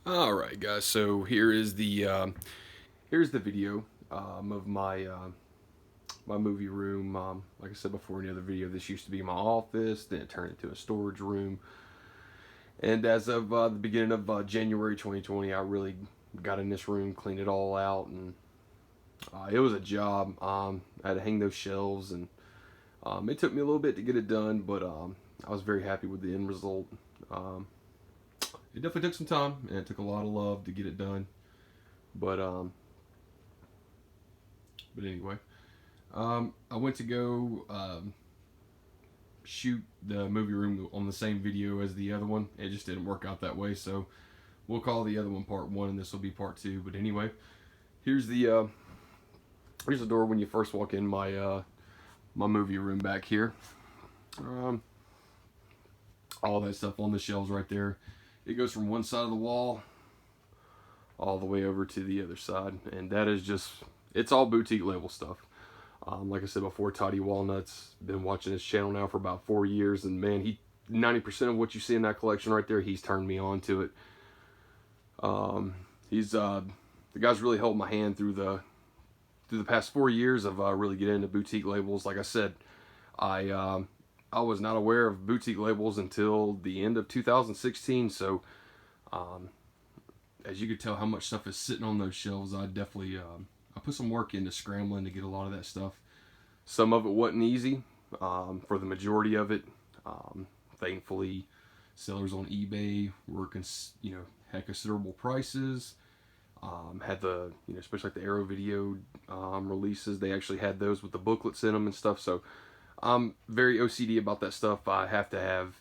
All right, guys. So here's the video of my movie room. Like I said before in the other video, this used to be my office. Then it turned into a storage room. And as of the beginning of January 2020, I really got in this room, cleaned it all out, and it was a job. I had to hang those shelves, and it took me a little bit to get it done, but I was very happy with the end result. Um, it definitely took some time, and it took a lot of love to get it done. But um, but anyway, I went to go shoot the movie room on the same video as the other one. It just didn't work out that way, so we'll call the other one part one, and this will be part two. But anyway, here's the uh, here's the door when you first walk in my movie room back here. Um, all that stuff on the shelves right there. It goes from one side of the wall all the way over to the other side, and that is just it's all boutique label stuff. Like I said before, Toddy Walnuts been watching his channel now for about 4 years, and man, he 90% of what you see in that collection right there, he's turned me on to it. He's the guy's really held my hand through the past 4 years of really getting into boutique labels. Like I said, I was not aware of boutique labels until the end of 2016. So um, as you could tell, how much stuff is sitting on those shelves, I definitely I put some work into scrambling to get a lot of that stuff. Some of it wasn't easy. For the majority of it, thankfully, sellers on eBay were had considerable prices. Had the especially like the Arrow Video releases, they actually had those with the booklets in them and stuff. So I'm very OCD about that stuff. I have to have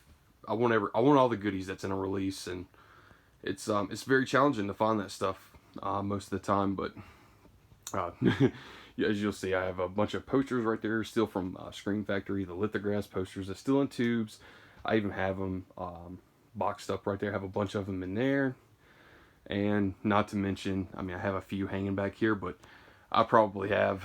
I want all the goodies that's in a release, and it's very challenging to find that stuff most of the time. But uh, yeah, as you'll see, I have a bunch of posters right there still from Screen Factory, the lithographs posters. They're still in tubes. I even have them boxed up right there. I have a bunch of them in there. And not to mention, I mean, I have a few hanging back here, but I probably have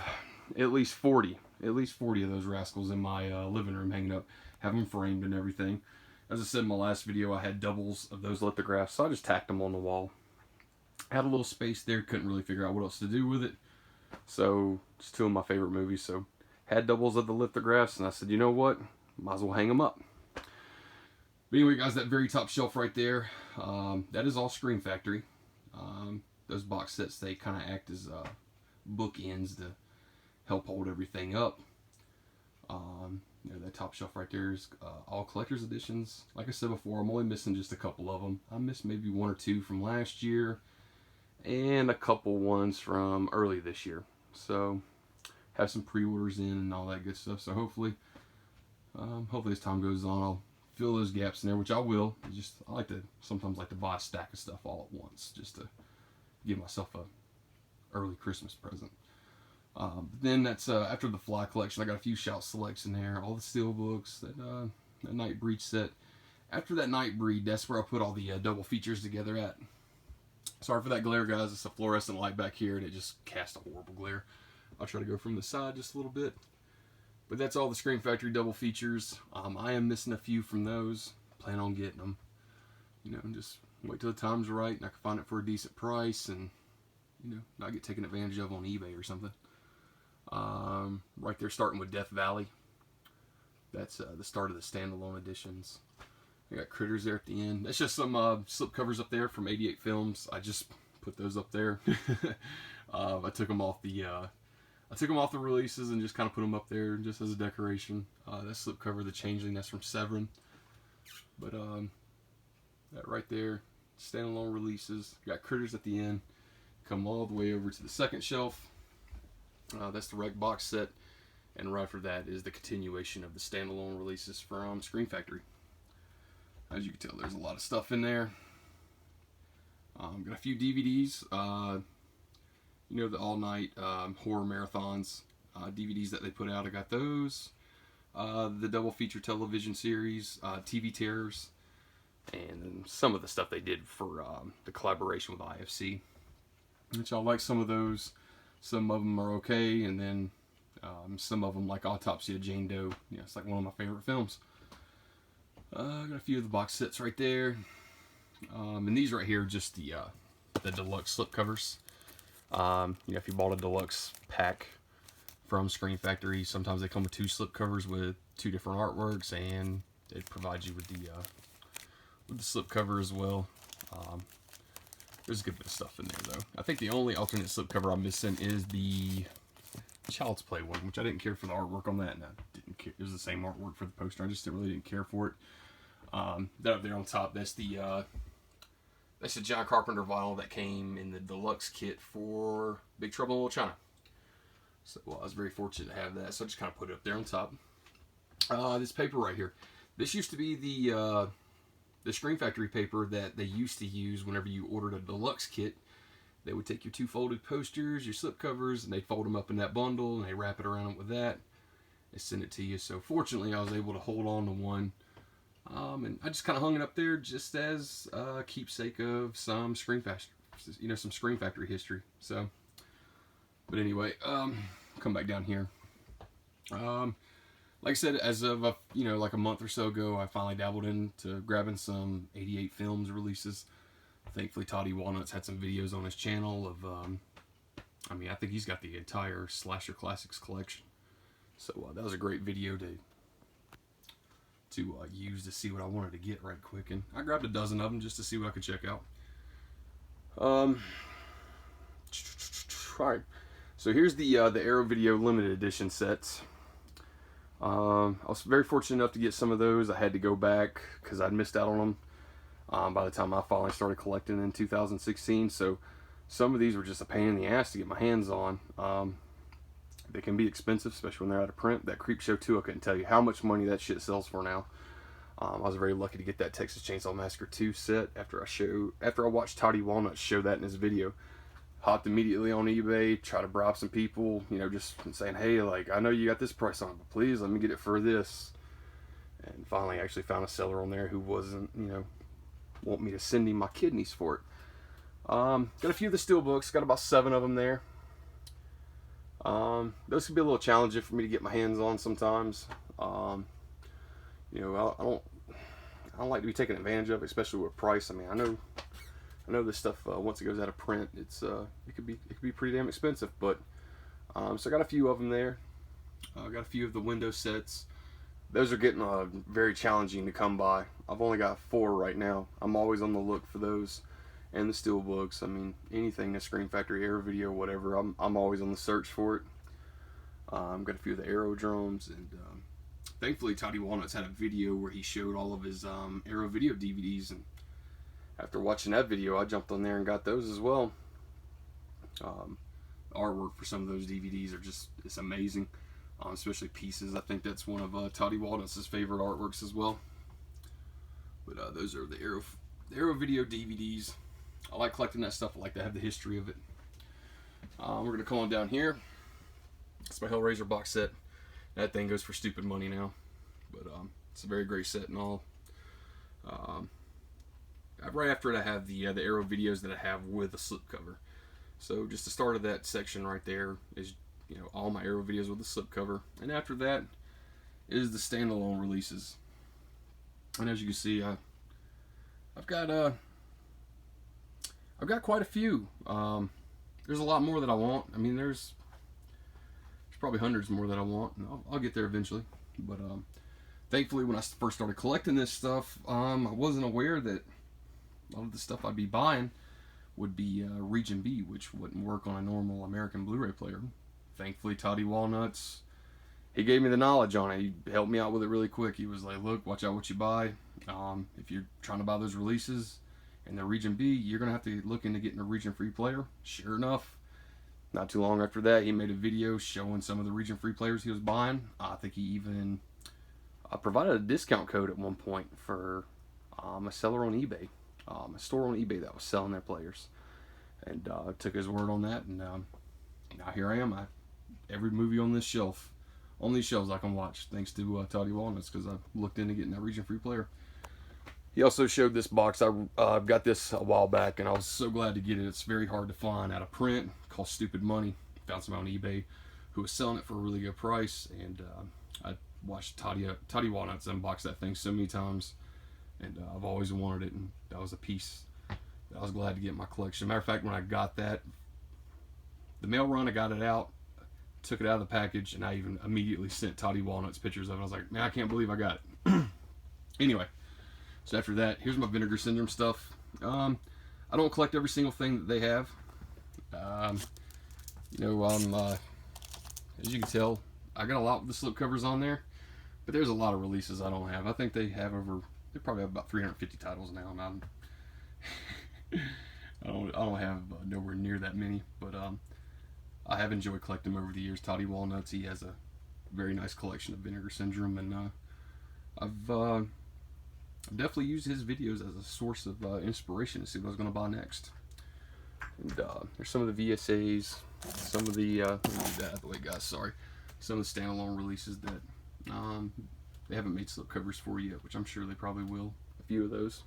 at least 40, at least 40 of those rascals in my living room hanging up, have them framed and everything. As I said in my last video, I had doubles of those lithographs, so I just tacked them on the wall. Had a little space there, couldn't really figure out what else to do with it. So, it's two of my favorite movies, so had doubles of the lithographs, and I said, you know what, might as well hang them up. But anyway, guys, that very top shelf right there, that is all Screen Factory. Those box sets, they kind of act as bookends to help hold everything up. That top shelf right there is all collector's editions. Like I said before, I'm only missing just a couple of them. I missed maybe one or two from last year, and a couple ones from early this year. So, have some pre-orders in and all that good stuff. So hopefully as time goes on, I'll fill those gaps in there, which I will. I sometimes like to buy a stack of stuff all at once, just to give myself a early Christmas present. Then that's after the Fly collection. I got a few Shout Selects in there, all the steel books, that Night Breed set. After that Night Breed, that's where I put all the double features together at. Sorry for that glare, guys. It's a fluorescent light back here, and it just casts a horrible glare. I'll try to go from the side just a little bit. But that's all the Screen Factory double features. I am missing a few from those. Plan on getting them. Just wait till the time's right and I can find it for a decent price, and not get taken advantage of on eBay or something. Right there, starting with Death Valley. That's the start of the standalone editions. I got Critters there at the end. That's just some slip covers up there from 88 Films. I just put those up there. I took them off the releases and just kind of put them up there just as a decoration. That slip cover, The Changeling, that's from Severin. But that right there, standalone releases. Got Critters at the end. Come all the way over to the second shelf. That's the Wreck box set. And right after that is the continuation of the standalone releases from Screen Factory. As you can tell, there's a lot of stuff in there. Got a few DVDs. The all-night horror marathons DVDs that they put out. I got those. The double feature television series, TV Terrors, and then some of the stuff they did for the collaboration with IFC. Which I like some of those. Some of them are okay, and then some of them, like Autopsy of Jane Doe. It's like one of my favorite films. Got a few of the box sets right there. And these right here are just the deluxe slip covers. If you bought a deluxe pack from Screen Factory, sometimes they come with 2 slip covers with 2 different artworks, and it provides you with the slip cover as well. There's a good bit of stuff in there, though. I think the only alternate slip cover I'm missing is the Child's Play one, which I didn't care for the artwork on that, and I didn't care. It was the same artwork for the poster. I just really didn't care for it. That up there on top, that's the John Carpenter vinyl that came in the deluxe kit for Big Trouble in Little China. So I was very fortunate to have that. So I just kind of put it up there on top. This paper right here. This used to be the Screen Factory paper that they used to use whenever you ordered a deluxe kit. They would take your 2 folded posters, your slip covers, and they'd fold them up in that bundle, and they wrap it around with that. They send it to you. So fortunately, I was able to hold on to one. And I just kind of hung it up there just as a keepsake of some Screen Factory history. So, but anyway, come back down here. Like I said, as of like a month or so ago, I finally dabbled into grabbing some '88 films releases. Thankfully, Todd Walnuts had some videos on his channel of, I think he's got the entire Slasher Classics collection. So that was a great video to use to see what I wanted to get right quick, and I grabbed a dozen of them just to see what I could check out. Alright, so here's the Arrow Video limited edition sets. I was very fortunate enough to get some of those. I had to go back because I'd missed out on them by the time I finally started collecting in 2016. So some of these were just a pain in the ass to get my hands on. They can be expensive, especially when they're out of print. That Creepshow 2, I couldn't tell you how much money that shit sells for now. I was very lucky to get that Texas Chainsaw Massacre 2 set after I watched Todd Walnuts show that in his video. Hopped immediately on eBay, try to bribe some people, just saying, hey, like, I know you got this price on it, but please let me get it for this. And finally actually found a seller on there who wasn't, want me to send him my kidneys for it. Got a few of the steelbooks, got about 7 of them there. Those can be a little challenging for me to get my hands on sometimes. I don't like to be taken advantage of, especially with price. I know this stuff once it goes out of print, it could be pretty damn expensive. But so I got a few of them there. I got a few of the window sets. Those are getting very challenging to come by. I've only got 4 right now. I'm always on the look for those. And the steelbooks. Anything the Screen Factory, Arrow Video, whatever. I'm always on the search for it. Got a few of the Aerodromes, and thankfully Todd Walnuts had a video where he showed all of his Arrow Video DVDs, and after watching that video, I jumped on there and got those as well. Artwork for some of those DVDs it's amazing, especially Pieces. I think that's one of Todd Walnuts' favorite artworks as well. But those are the Arrow Video DVDs. I like collecting that stuff. I like to have the history of it. We're going to come on down here. It's my Hellraiser box set. That thing goes for stupid money now. But it's a very great set and all. Right after it, I have the Arrow videos that I have with a slipcover. So just the start of that section right there is all my Arrow videos with the slipcover. And after that is the standalone releases. And as you can see, I've got quite a few. There's a lot more that I want. There's probably hundreds more that I want, and I'll get there eventually. But thankfully, when I first started collecting this stuff, I wasn't aware that a lot of the stuff I'd be buying would be Region B, which wouldn't work on a normal American Blu-ray player. Thankfully, Todd Walnuts, he gave me the knowledge on it. He helped me out with it really quick. He was like, look, watch out what you buy. If you're trying to buy those releases and they're Region B, you're going to have to look into getting a Region Free player. Sure enough, not too long after that, he made a video showing some of the Region Free players he was buying. I think he even provided a discount code at one point for a seller on eBay, a store on eBay that was selling their players. And I took his word on that, and now here I am. Every movie on these shelves I can watch, thanks to Todd Walnuts, because I looked into getting that Region Free player. He also showed this box. I got this a while back, and I was so glad to get it. It's very hard to find out of print. Cost stupid money. Found some on eBay who was selling it for a really good price, and I watched Todd Walnuts unbox that thing so many times. and I've always wanted it, and that was a piece that I was glad to get in my collection. Matter of fact, when I got that, the mail run, I got it out, took it out of the package, and I even immediately sent Toddy Walnuts pictures of it. I was like, man, I can't believe I got it. Anyway, so after that, here's my Vinegar Syndrome stuff. I don't collect every single thing that they have. As you can tell, I got a lot with the slipcovers on there, but there's a lot of releases I don't have. I think they probably have about 350 titles now, and I don't have nowhere near that many, but I have enjoyed collecting them over the years. Toddy Walnuts, he has a very nice collection of Vinegar Syndrome, and I've definitely used his videos as a source of inspiration to see what I was going to buy next. And there's some of the VSAs, some of the let me move that out of the way, guys. Sorry, some of the standalone releases that they haven't made slipcovers for yet, which I'm sure they probably will. A few of those.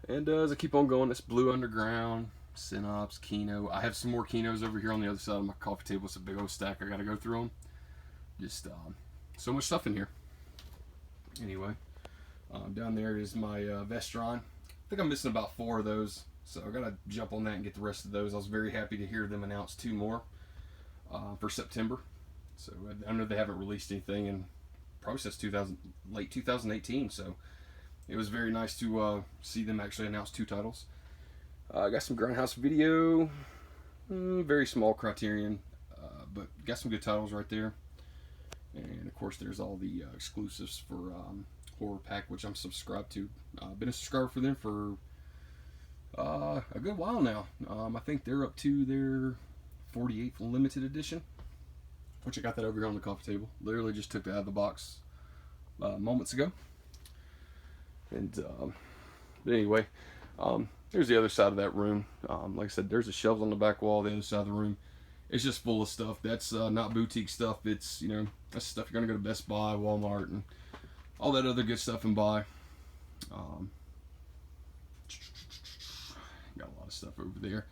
And as I keep on going, this Blue Underground, Synops, Kino. I have some more Kinos over here on the other side of my coffee table. It's a big old stack. I got to go through them. Just so much stuff in here. Anyway, down there is my Vestron. I think I'm missing about 4 of those, so I gotta jump on that and get the rest of those. I was very happy to hear them announce 2 more for September. So I know they haven't released anything in probably since late 2018. So it was very nice to see them actually announce 2 titles. I got some Grindhouse Video, very small Criterion, but got some good titles right there. And of course, there's all the exclusives for Horror Pack, which I'm subscribed to. I've been a subscriber for them for a good while now. I think they're up to their 48th limited edition, which I got that over here on the coffee table. Literally just took that out of the box moments ago. And but anyway, there's the other side of that room. Like I said, there's the shelves on the back wall. The other side of the room, it's just full of stuff. That's not boutique stuff. It's, that's stuff you're gonna go to Best Buy, Walmart, and all that other good stuff and buy. Got a lot of stuff over there.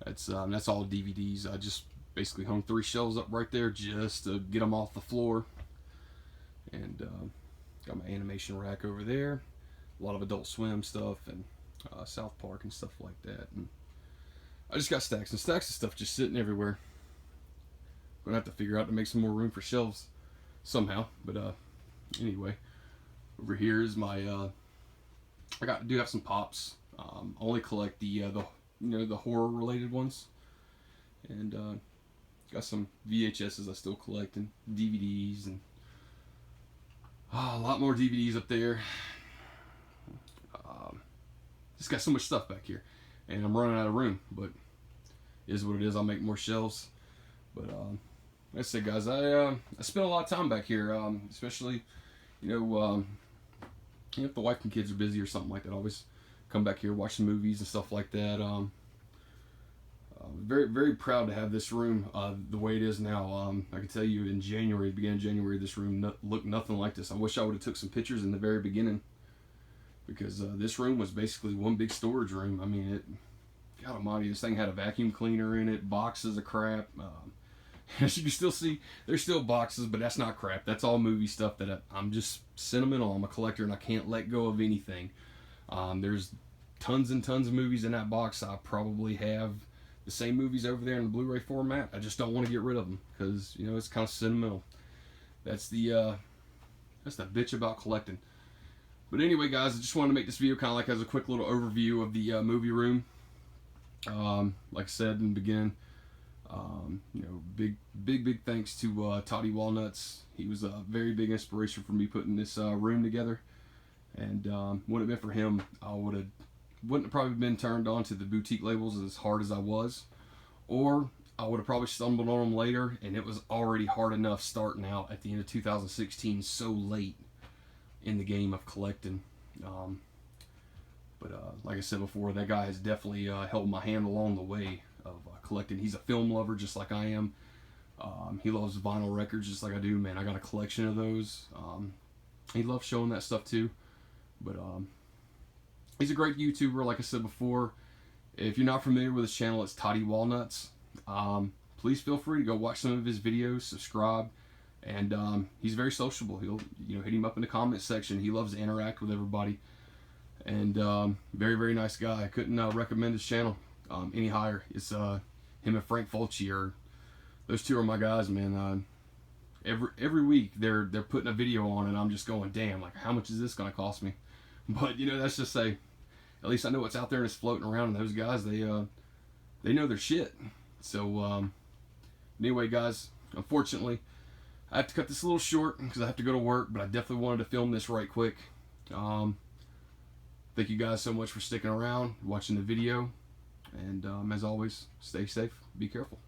That's all DVDs. I just basically hung 3 shelves up right there just to get them off the floor. And got my animation rack over there. A lot of Adult Swim stuff and South Park and stuff like that. And I just got stacks and stacks of stuff just sitting everywhere. Gonna have to figure out to make some more room for shelves somehow. But anyway, over here is my I do have some pops. Only collect the horror related ones, and got some VHSs I still collect, and DVDs, and a lot more DVDs up there. Just got so much stuff back here, and I'm running out of room, but it is what it is. I'll make more shelves. But like I said, guys, I spend a lot of time back here, especially if the wife and kids are busy or something like that. I always come back here, watch some movies and stuff like that. Very, very proud to have this room the way it is now. I can tell you, in January, beginning of January, this room looked nothing like this. I wish I would have took some pictures in the very beginning, because this room was basically one big storage room. I mean, God almighty, this thing had a vacuum cleaner in it, boxes of crap. As you can still see, there's still boxes, but that's not crap. That's all movie stuff that I'm just sentimental. I'm a collector, and I can't let go of anything. There's tons and tons of movies in that box. I probably have the same movies over there in the Blu-ray format. I just don't want to get rid of them because it's kind of sentimental. That's the bitch about collecting. But anyway, guys, I just wanted to make this video kind of like as a quick little overview of the movie room. Like I said in the beginning, big thanks to Toddy Walnuts. He was a very big inspiration for me putting this room together. And wouldn't have been for him, I wouldn't have probably been turned on to the boutique labels as hard as I was, or I would have probably stumbled on them later, and it was already hard enough starting out at the end of 2016, so late in the game of collecting. But like I said before, that guy has definitely held my hand along the way of collecting. He's a film lover just like I am. He loves vinyl records just like I do. Man, I got a collection of those. He loves showing that stuff too. But he's a great YouTuber, like I said before. If you're not familiar with his channel, it's Toddy Walnuts. Please feel free to go watch some of his videos, subscribe. and he's very sociable. He'll hit him up in the comment section. He loves to interact with everybody, and very, very nice guy. I couldn't recommend his channel any higher. It's him and Frank Fulci, or those two are my guys, man. Every week they're putting a video on, and I'm just going, damn, like, how much is this gonna cost me? But that's just say, at least I know what's out there and it's floating around. And those guys, they know their shit. So anyway, guys, unfortunately, I have to cut this a little short because I have to go to work. But I definitely wanted to film this right quick. Thank you guys so much for sticking around, watching the video, and as always, stay safe, be careful.